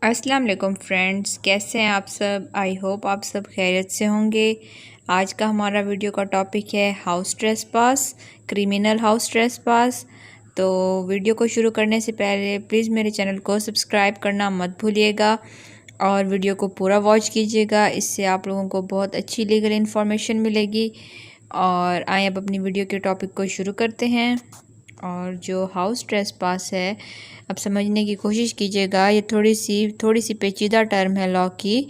السلام علیکم فرینڈز، کیسے ہیں آپ سب؟ آئی ہوپ آپ سب خیریت سے ہوں گے۔ آج کا ہمارا ویڈیو کا ٹاپک ہے ہاؤس ٹریس پاس، کریمنل ہاؤس ٹریس پاس۔ تو ویڈیو کو شروع کرنے سے پہلے پلیز میرے چینل کو سبسکرائب کرنا مت بھولیے گا اور ویڈیو کو پورا واچ کیجیے گا، اس سے آپ لوگوں کو بہت اچھی لیگل انفارمیشن ملے گی۔ اور آئیں اب اپنی ویڈیو کے ٹاپک کو شروع کرتے ہیں۔ اور جو ہاؤس ٹریس پاس ہے، اب سمجھنے کی کوشش کیجیے گا، یہ تھوڑی سی پیچیدہ ٹرم ہے لاء کی۔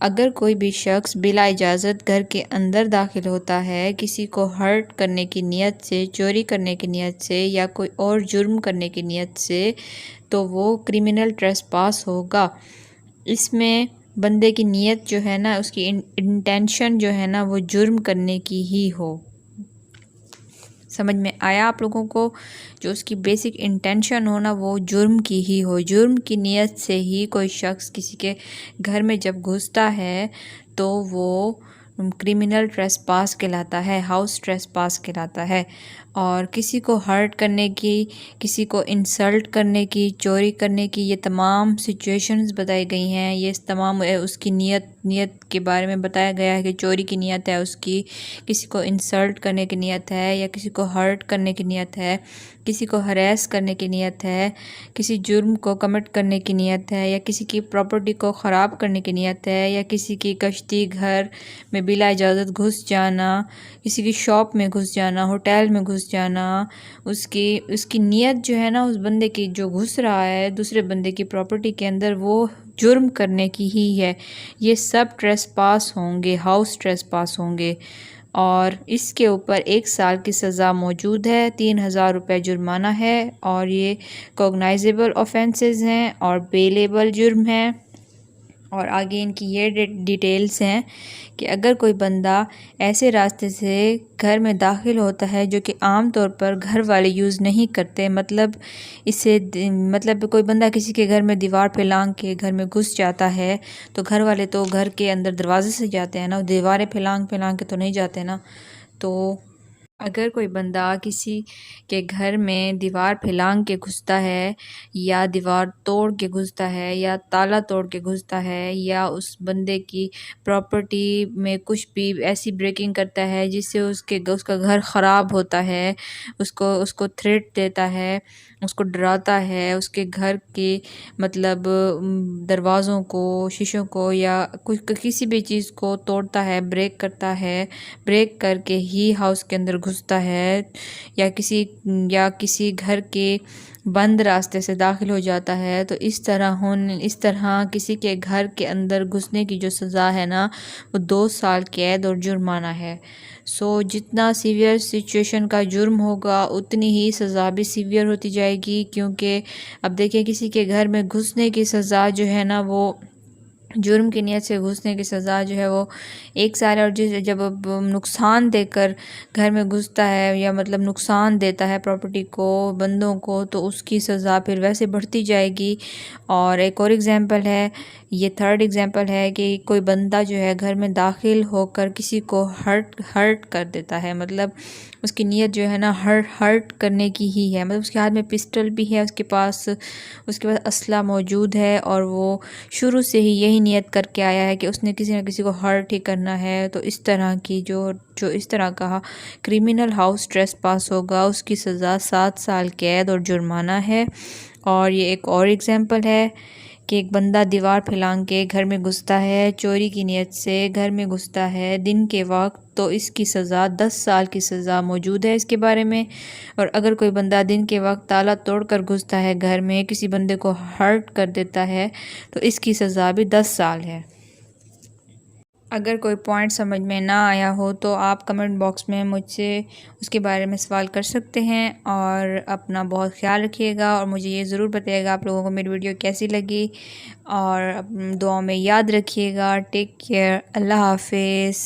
اگر کوئی بھی شخص بلا اجازت گھر کے اندر داخل ہوتا ہے، کسی کو ہرٹ کرنے کی نیت سے، چوری کرنے کی نیت سے یا کوئی اور جرم کرنے کی نیت سے، تو وہ کریمنل ٹریس پاس ہوگا۔ اس میں بندے کی نیت جو ہے نا، اس کی انٹینشن جو ہے نا، وہ جرم کرنے کی ہی ہو۔ سمجھ میں آیا آپ لوگوں کو؟ جو اس کی بیسک انٹینشن ہو نا، وہ جرم کی ہی ہو۔ جرم کی نیت سے ہی کوئی شخص کسی کے گھر میں جب گھستا ہے تو وہ کریمنل ٹریس پاس کہلاتا ہے، ہاؤس ٹریس پاس کہلاتا ہے۔ اور کسی کو ہرٹ کرنے کی، کسی کو انسلٹ کرنے کی، چوری کرنے کی، یہ تمام سچویشنز بتائی گئی ہیں۔ یہ تمام اس کی نیت کے بارے میں بتایا گیا ہے کہ چوری کی نیت ہے اس کی، کسی کو انسلٹ کرنے کی نیت ہے، یا کسی کو ہرٹ کرنے کی نیت ہے، کسی کو ہریس کرنے کی نیت ہے، کسی جرم کو کمٹ کرنے کی نیت ہے، یا کسی کی پراپرٹی کو خراب کرنے کی نیت ہے، یا کسی کی کشتی گھر میں بلا اجازت گھس جانا، کسی کی شاپ میں گھس جانا، ہوٹل میں گھس جانا۔ اس کی نیت جو ہے نا، اس بندے کی جو گھس رہا ہے دوسرے بندے کی پراپرٹی کے اندر، وہ جرم کرنے کی ہی ہے۔ یہ سب ٹریس پاس ہوں گے، ہاؤس ٹریس پاس ہوں گے، اور اس کے اوپر 1 سال کی سزا موجود ہے، 3000 روپے جرمانہ ہے، اور یہ کوگنائزیبل آفینسز ہیں اور بیلیبل جرم ہیں۔ اور آگے ان کی یہ ڈیٹیلز ہیں کہ اگر کوئی بندہ ایسے راستے سے گھر میں داخل ہوتا ہے جو کہ عام طور پر گھر والے یوز نہیں کرتے، مطلب کوئی بندہ کسی کے گھر میں دیوار پہ لانگ کے گھر میں گھس جاتا ہے، تو گھر والے تو گھر کے اندر دروازے سے جاتے ہیں نا، دیواریں پہ لانگ کے تو نہیں جاتے نا۔ تو اگر کوئی بندہ کسی کے گھر میں دیوار پھیلانگ کے گھستا ہے، یا دیوار توڑ کے گھستا ہے، یا تالا توڑ کے گھستا ہے، یا اس بندے کی پراپرٹی میں کچھ بھی ایسی بریکنگ کرتا ہے جس سے اس کا گھر خراب ہوتا ہے، اس کو تھریٹ دیتا ہے، اس کو ڈراتا ہے، اس کے گھر کے دروازوں کو، شیشوں کو، یا کسی بھی چیز کو توڑتا ہے، بریک کرتا ہے، بریک کر کے ہی ہاؤس کے اندر گھستا ہے، یا کسی گھر کے بند راستے سے داخل ہو جاتا ہے، تو اس طرح کسی کے گھر کے اندر گھسنے کی جو سزا ہے نا، وہ 2 سال قید اور جرمانہ ہے۔ جتنا سیویئر سچویشن کا جرم ہوگا، اتنی ہی سزا بھی سیویئر ہوتی جائے گی، کیونکہ اب دیکھیں کسی کے گھر میں گھسنے کی سزا جو ہے نا، وہ جرم کی نیت سے گھسنے کی سزا جو ہے وہ 1 سال ہے، اور جب نقصان دے کر گھر میں گھستا ہے، یا نقصان دیتا ہے پراپرٹی کو، بندوں کو، تو اس کی سزا پھر ویسے بڑھتی جائے گی۔ اور ایک اور ایگزامپل ہے، یہ 3rd ایگزامپل ہے کہ کوئی بندہ جو ہے گھر میں داخل ہو کر کسی کو ہرٹ کر دیتا ہے، اس کی نیت جو ہے نا ہرٹ کرنے کی ہی ہے، اس کے ہاتھ میں پسٹل بھی ہے، اس کے پاس اسلحہ موجود ہے، اور وہ شروع سے ہی یہی نیت کر کے آیا ہے کہ اس نے کسی نہ کسی کو ہرٹ ہی کرنا ہے، تو اس طرح کی جو اس طرح کا کریمنل ہاؤس ٹریس پاس ہوگا، اس کی سزا 7 سال قید اور جرمانہ ہے۔ اور یہ ایک اور ایگزامپل ہے کہ ایک بندہ دیوار پھیلانگ کے گھر میں گھستا ہے، چوری کی نیت سے گھر میں گھستا ہے دن کے وقت، تو اس کی سزا 10 سال کی سزا موجود ہے اس کے بارے میں۔ اور اگر کوئی بندہ دن کے وقت تالا توڑ کر گھستا ہے گھر میں، کسی بندے کو ہرٹ کر دیتا ہے، تو اس کی سزا بھی 10 سال ہے۔ اگر کوئی پوائنٹ سمجھ میں نہ آیا ہو تو آپ کمنٹ باکس میں مجھ سے اس کے بارے میں سوال کر سکتے ہیں، اور اپنا بہت خیال رکھیے گا، اور مجھے یہ ضرور بتائیے گا آپ لوگوں کو میری ویڈیو کیسی لگی، اور دعاؤں میں یاد رکھیے گا۔ ٹیک کیئر، اللہ حافظ۔